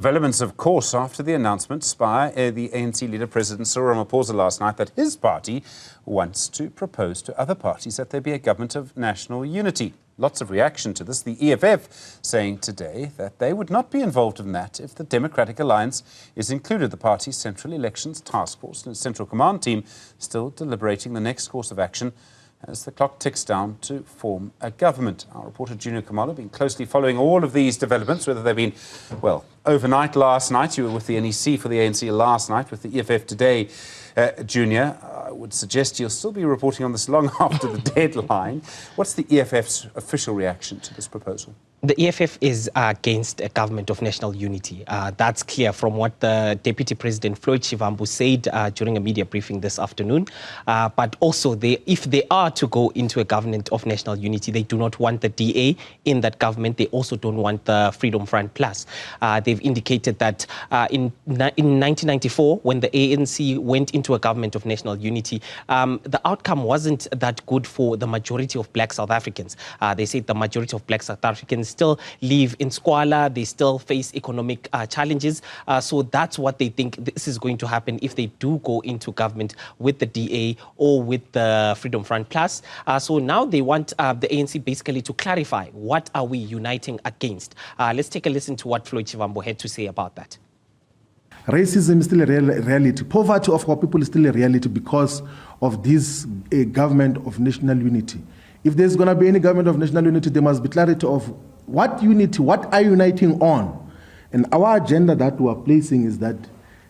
Developments, of course, after the announcement by the ANC leader, President Cyril Ramaphosa, last night that his party wants to propose to other parties that there be a government of national unity. Lots of reaction to this. The EFF saying today that they would not be involved in that if the Democratic Alliance is included. The party's Central Elections Task Force and its Central Command team still deliberating the next course of action as the clock ticks down to form a government. Our reporter Juniour Khumalo been closely following all of these developments, whether they've been, well, overnight last night. You were with the NEC for the ANC last night, with the EFF today. Junior, I would suggest you'll still be reporting on this long after the deadline. What's the EFF's official reaction to this proposal? The EFF is against a government of national unity. That's clear from what the Deputy President Floyd Shivambu said during a media briefing this afternoon. But also, if they are to go into a government of national unity, they do not want the DA in that government. They also don't want the Freedom Front Plus. They've indicated that in 1994, when the ANC went into a government of national unity, the outcome wasn't that good for the majority of black South Africans. They said the majority of black South Africans still live in squalor, they still face economic challenges. So that's what they think this is going to happen if they do go into government with the DA or with the Freedom Front Plus. So now they want the ANC basically to clarify what are we uniting against. Let's take a listen to what Floyd Shivambu had to say about that. Racism is still a reality. Poverty of our people is still a reality because of this government of national unity. If there's going to be any government of national unity, there must be clarity of what unity, what are uniting on. And our agenda that we are placing is that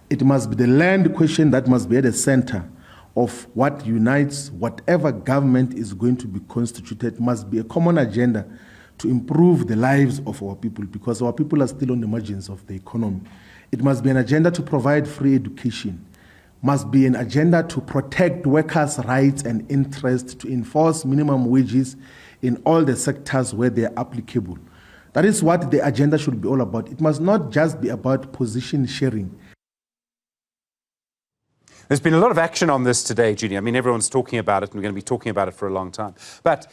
it must be the land question that must be at the center of what unites whatever government is going to be constituted. It must be a common agenda to improve the lives of our people because our people are still on the margins of the economy. It must be an agenda to provide free education. Must be an agenda to protect workers' rights and interests, to enforce minimum wages in all the sectors where they are applicable. That is what the agenda should be all about. It must not just be about position sharing. There's been a lot of action on this today, Judy. I mean, everyone's talking about it, and we're going to be talking about it for a long time. But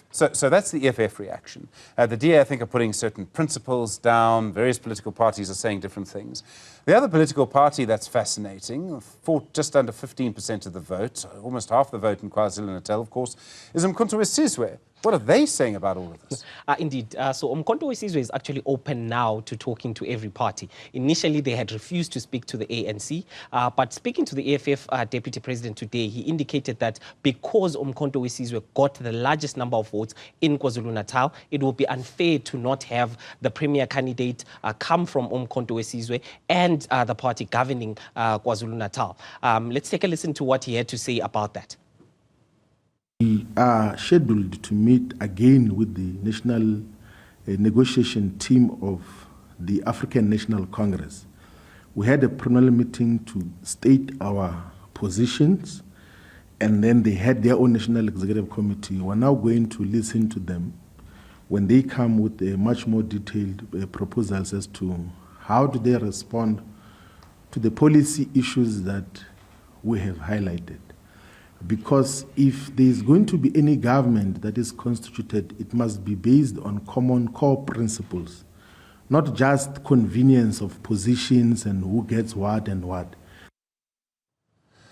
so that's the EFF reaction. The DA, I think, are putting certain principles down. Various political parties are saying different things. The other political party that's fascinating, for just under 15% of the vote, almost half the vote in KwaZulu-Natal, of course, is Umkhonto we Sizwe. What are they saying about all of this? Indeed. So Umkhonto we Sizwe is actually open now to talking to every party. Initially, they had refused to speak to the ANC, but speaking to the EFF Deputy President today, he indicated that because Umkhonto we Sizwe got the largest number of votes in KwaZulu-Natal, it will be unfair to not have the premier candidate come from Umkhonto we Sizwe and the party governing KwaZulu-Natal. Let's take a listen to what he had to say about that. We are scheduled to meet again with the national negotiation team of the African National Congress. We had a preliminary meeting to state our positions, and then they had their own National Executive Committee. We're now going to listen to them when they come with a much more detailed proposals as to how do they respond to the policy issues that we have highlighted. Because if there is going to be any government that is constituted, it must be based on common core principles, not just convenience of positions and who gets what and what.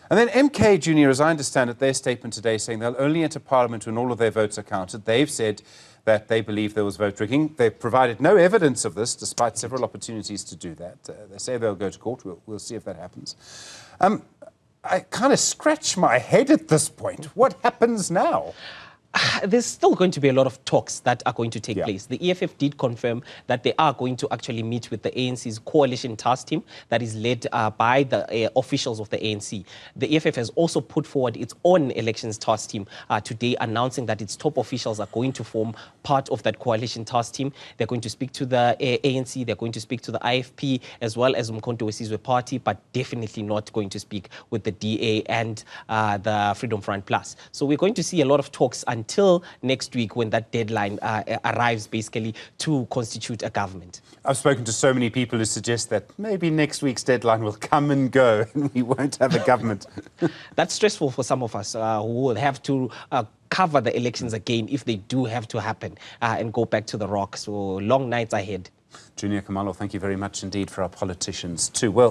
And then MK Junior, as I understand it, their statement today saying they'll only enter Parliament when all of their votes are counted. They've said that they believe there was vote rigging. They've provided no evidence of this, despite several opportunities to do that. They say they'll go to court. We'll see if that happens. I kind of scratch my head at this point. What happens now? There's still going to be a lot of talks that are going to take place. The EFF did confirm that they are going to actually meet with the ANC's coalition task team that is led by the officials of the ANC. The EFF has also put forward its own elections task team today, announcing that its top officials are going to form part of that coalition task team. They're going to speak to the ANC, they're going to speak to the IFP, as well as Umkhonto we Sizwe party, but definitely not going to speak with the DA and the Freedom Front Plus. So we're going to see a lot of talks until next week when that deadline arrives, basically, to constitute a government. I've spoken to so many people who suggest that maybe next week's deadline will come and go and we won't have a government. That's stressful for some of us who will have to cover the elections again if they do have to happen and go back to the rock. So long nights ahead. Juniour Khumalo, thank you very much indeed for our politicians too. Well.